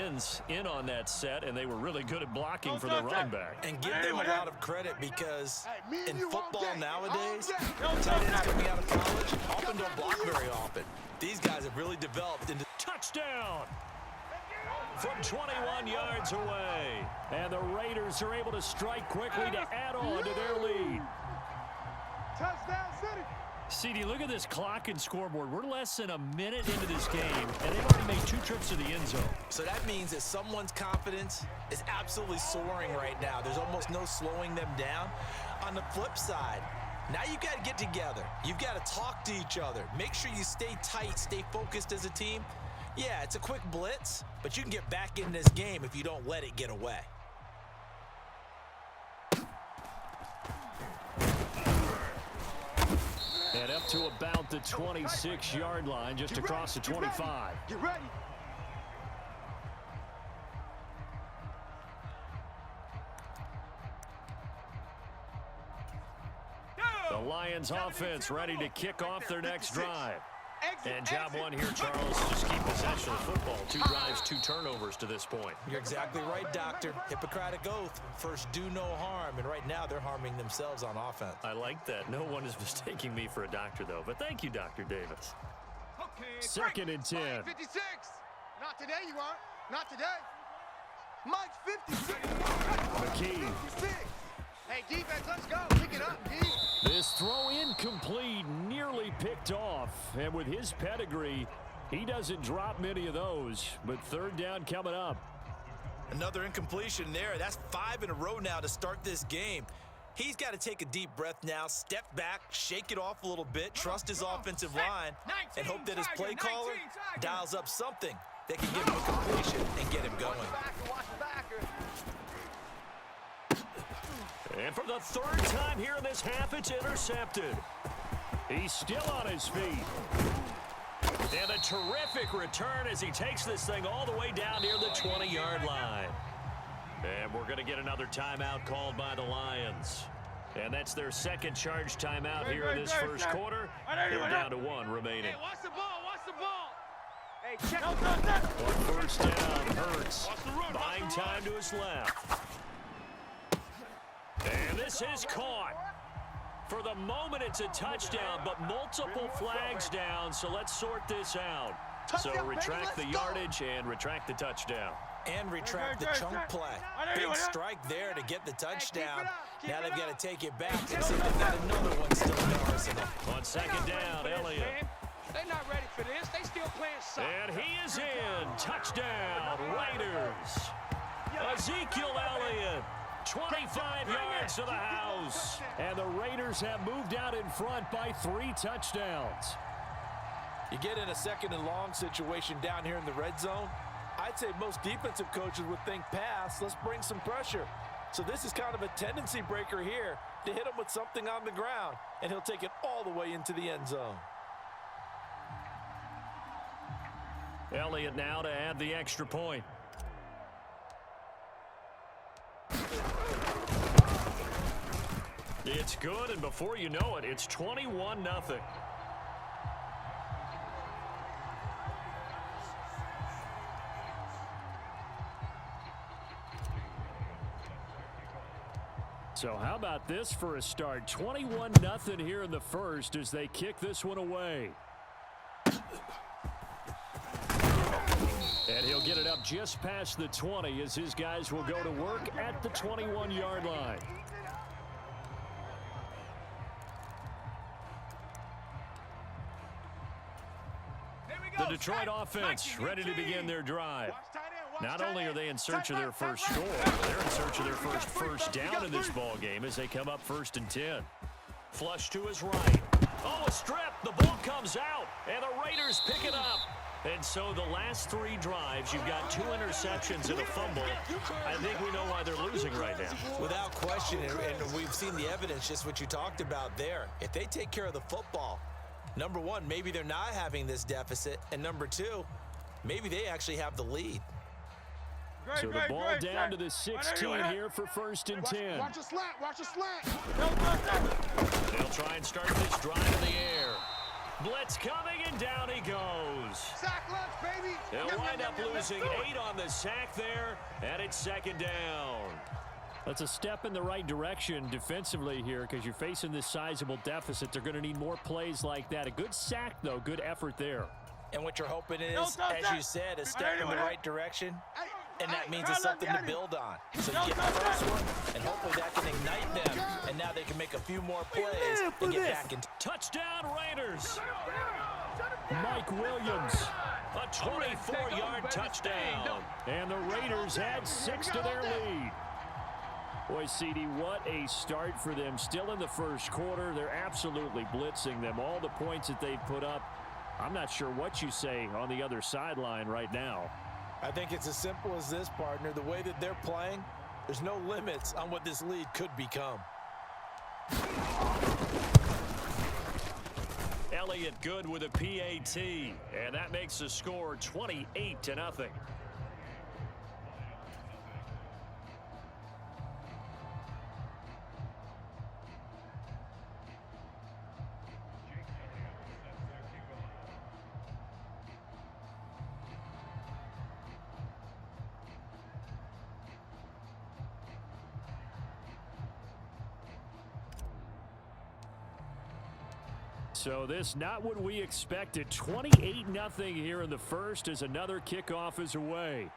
ends in on that set, and they were really good at blocking for the running back. And give them a lot of credit because in football nowadays, tight ends coming out of college often don't block very often. These guys have really developed into touchdown from 21 yards away. And the Raiders are able to strike quickly to add on to their lead. Touchdown City. CD, look at this clock and scoreboard. We're less than a minute into this game, and they've already made 2 trips to the end zone. So that means that someone's confidence is absolutely soaring right now. There's almost no slowing them down. On the flip side, now you've got to get together. You've got to talk to each other. Make sure you stay tight, stay focused as a team. Yeah, it's a quick blitz, but you can get back in this game if you don't let it get away. And up to about the 26-yard line, just across the 25. Get ready. The Lions offense ready to kick off their next drive. And job one here, Charles, just keep possession of the football. 2 drives, 2 turnovers to this point. You're exactly right, Doctor. Hippocratic oath. First, do no harm. And right now, they're harming themselves on offense. I like that. No one is mistaking me for a doctor, though. But thank you, Dr. Davis. Okay, 2nd and 10. Mike 56. Not today, you aren't. Not today. Mike 56. McKee. 56. Hey, defense, let's go. Pick it up, D. This throw incomplete, nearly picked off. And with his pedigree, he doesn't drop many of those. But 3rd down coming up. Another incompletion there. That's 5 in a row now to start this game. He's got to take a deep breath now, step back, shake it off a little bit, trust his offensive line, and hope that his play caller dials up something that can give him a completion and get him going. And for the 3rd time here in this half, it's intercepted. He's still on his feet. And a terrific return as he takes this thing all the way down near the 20-yard line. And we're going to get another timeout called by the Lions. And that's their 2nd charge timeout here in this first quarter. They're down to 1 remaining. Hey, watch the ball, watch the ball. Hey, check. On 1st down, Hurts buying time to his left. And this is caught. For the moment, it's a touchdown, but multiple flags down, so let's sort this out. So retract the yardage and retract the touchdown. And retract the chunk play. Big strike there to get the touchdown. Now they've got to take it back and see if they've got another one still in the arsenal. On 2nd down, Elliott. They're not ready for this. They still playing soccer. And he is in. Touchdown, Raiders. Ezekiel Elliott. 25 yards to the house. And the Raiders have moved out in front by 3 touchdowns. You get in a 2nd and long situation down here in the red zone. I'd say most defensive coaches would think pass. Let's bring some pressure. So this is kind of a tendency breaker here to hit him with something on the ground. And he'll take it all the way into the end zone. Elliott now to add the extra point. It's good, and before you know it, it's 21-0. So how about this for a start? 21-0 here in the first as they kick this one away. And he'll get it up just past the 20 as his guys will go to work at the 21-yard line. The Detroit offense ready to begin their drive. Not only are they in search of their first score, they're in search of their first down in this ball game as they come up 1st and 10. Flush to his right. Oh, a strip. The ball comes out, and the Raiders pick it up. And so the last 3 drives, you've got 2 interceptions and a fumble. I think we know why they're losing right now. Without question, and we've seen the evidence, just what you talked about there. If they take care of the football, number 1, maybe they're not having this deficit. And number 2, maybe they actually have the lead. So the ball down to the 16 here for 1st and 10. Watch a slant, watch a slant. They'll try and start this drive in the air. Blitz coming, and down he goes. Sack lunch, baby. They'll wind up losing 8 on the sack there, and it's second down. That's a step in the right direction defensively here because you're facing this sizable deficit. They're going to need more plays like that. A good sack, though. Good effort there. And what you're hoping is, as you said, a step in the right direction. And that means it's something to build on. So you get the first one, and hopefully that can ignite them. And now they can make a few more plays and get back in. Touchdown, Raiders. Mike Williams, a 24-yard touchdown. And the Raiders add 6 to their lead. Boy, CD, what a start for them. Still in the first quarter. They're absolutely blitzing them. All the points that they've put up, I'm not sure what you say on the other sideline right now. I think it's as simple as this, partner. The way that they're playing, there's no limits on what this lead could become. Elliott good with a PAT, and that makes the score 28-0. So this not what we expected. 28-0 here in the first as another kickoff is away.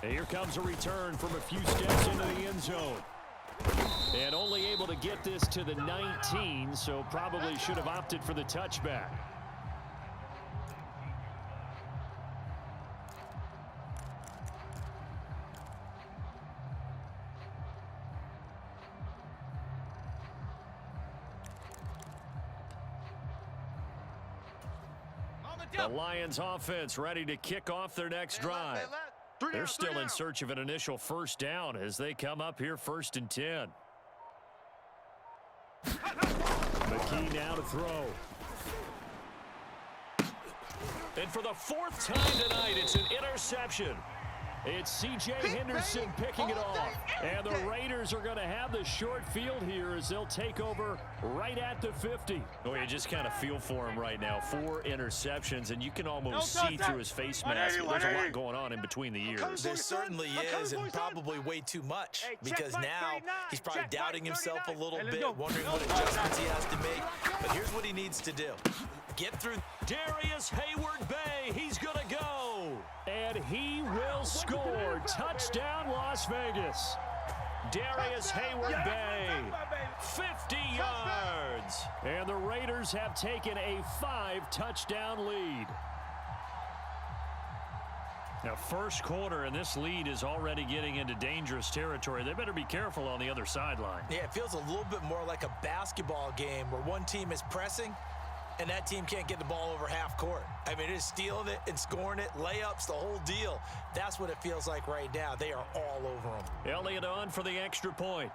And here comes a return from a few steps into the end zone. And only able to get this to the 19, so probably should have opted for the touchback. The Lions offense ready to kick off their next drive. They're still in search of an initial first down as they come up here 1st and 10. McKee now to throw. And for the 4th time tonight, it's an interception. It's C.J. Henderson picking it off. And the Raiders are going to have the short field here as they'll take over right at the 50. Oh, you just kind of feel for him right now. 4 interceptions, and you can almost see through his face mask. There's a lot going on in between the ears. There certainly is, and probably way too much. Because now he's probably doubting himself a little bit, wondering what adjustments he has to make. But here's what he needs to do. Get through. Darius Hayward-Bay, he's going to go. And he will score. Touchdown, Las Vegas. Darius Hayward-Bay, 50 yards. And the Raiders have taken a 5-touchdown lead. Now, first quarter, and this lead is already getting into dangerous territory. They better be careful on the other sideline. Yeah, it feels a little bit more like a basketball game where one team is pressing and that team can't get the ball over half court. I mean, it's stealing it and scoring it, layups, the whole deal. That's what it feels like right now. They are all over them. Elliott on for the extra point.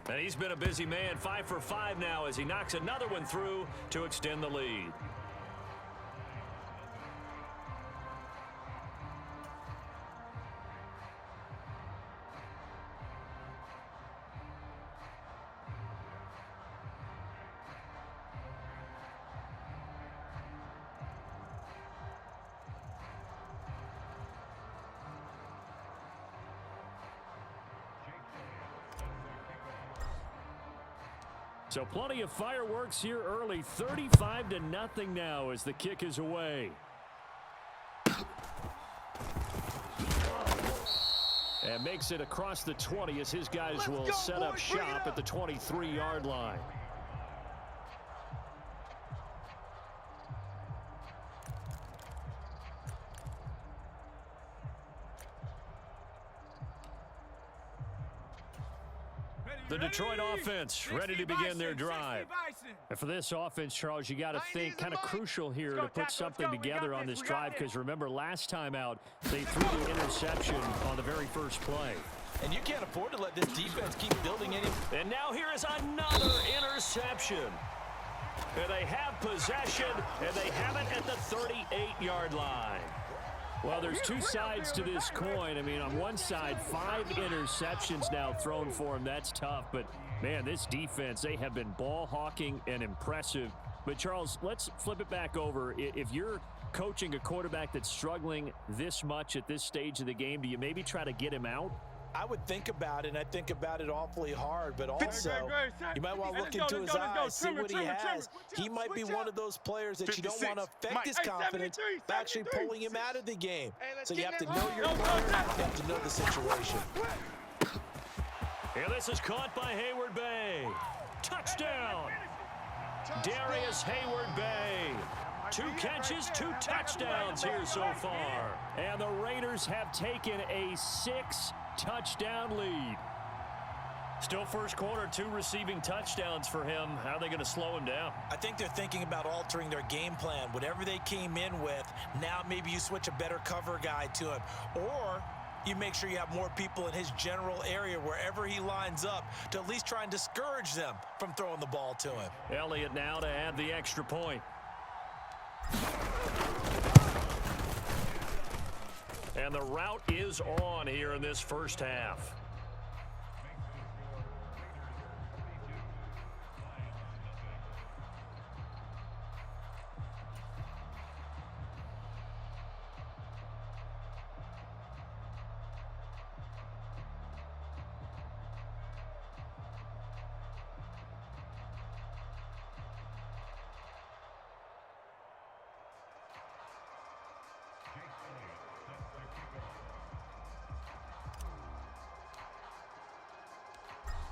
And he's been a busy man, 5 for 5 now as he knocks another one through to extend the lead. So plenty of fireworks here early. 35-0 now as the kick is away. And makes it across the 20 as his guys will set up shop at the 23-yard line. The Detroit offense ready to begin their drive. And for this offense, Charles, you got to think kind of crucial here to put something together on this drive because remember last time out they threw the interception on the very first play. And you can't afford to let this defense keep building any. And now here is another interception. And they have possession, and they have it at the 38-yard line. Well, there's two sides to this coin. I mean, on one side, 5 interceptions now thrown for him. That's tough. But, man, this defense, they have been ball hawking and impressive. But, Charles, let's flip it back over. If you're coaching a quarterback that's struggling this much at this stage of the game, do you maybe try to get him out? I would think about it, and I think about it awfully hard, but also you might want to look into his eyes, see what he has. He might be one of those players that you don't want to affect his confidence by actually pulling him out of the game. So you have to know your player, you have to know the situation. And this is caught by Hayward Bay. Touchdown! Darius Hayward Bay. 2 catches, 2 touchdowns here so far. And the Raiders have taken a 6-touchdown lead. Still first quarter, 2 receiving touchdowns for him. How are they going to slow him down? I think they're thinking about altering their game plan. Whatever they came in with, now maybe you switch a better cover guy to him. Or you make sure you have more people in his general area wherever he lines up to at least try and discourage them from throwing the ball to him. Elliott now to add the extra point. And the route is on here in this first half.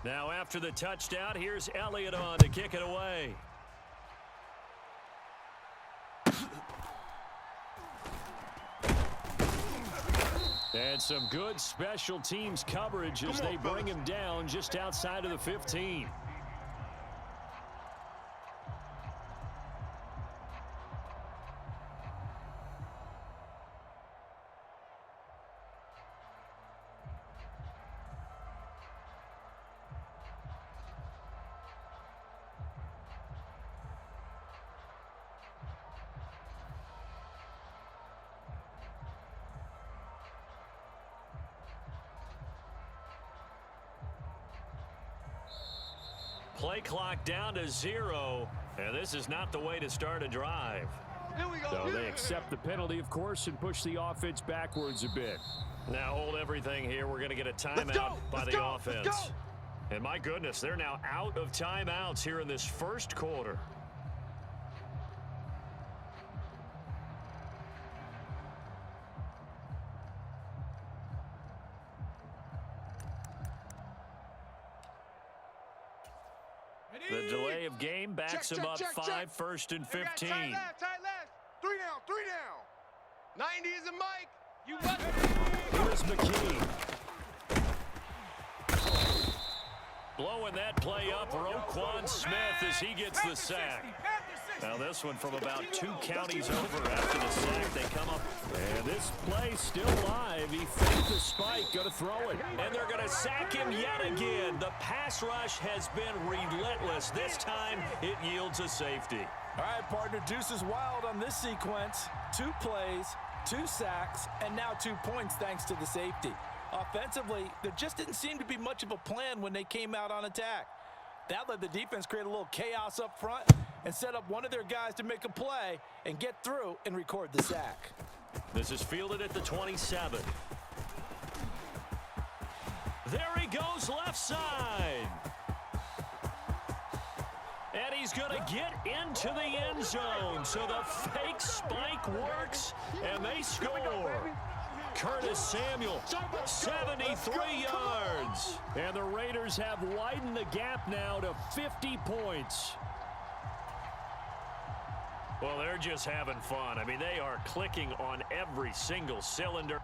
Now after the touchdown, here's Elliott on to kick it away. And some good special teams coverage as they bring him down just outside of the 15. Play clock down to 0, and this is not the way to start a drive. So they accept the penalty, of course, and push the offense backwards a bit. Now hold everything here. We're going to get a timeout by the offense. And my goodness, they're now out of timeouts here in this first quarter. The delay of game backs him up 5, first and 15. Tight left. 3 down. 90 is a Mike. You must. Here's McKee. Blowing that play up, Roquan Smith as he gets the sack. Now this one from about 2 counties over after the sack. They come up, and this play still live. He faked the spike, going to throw it. And they're going to sack him yet again. The pass rush has been relentless. This time it yields a safety. All right, partner, deuce is wild on this sequence. 2 plays, 2 sacks, and now 2 points thanks to the safety. Offensively, there just didn't seem to be much of a plan when they came out on attack. That let the defense create a little chaos up front and set up one of their guys to make a play and get through and record the sack. This is fielded at the 27. There he goes left side. And he's going to get into the end zone. So the fake spike works, and they score. Curtis Samuel, 73 yards. And the Raiders have widened the gap now to 50 points. Well, they're just having fun. I mean, they are clicking on every single cylinder.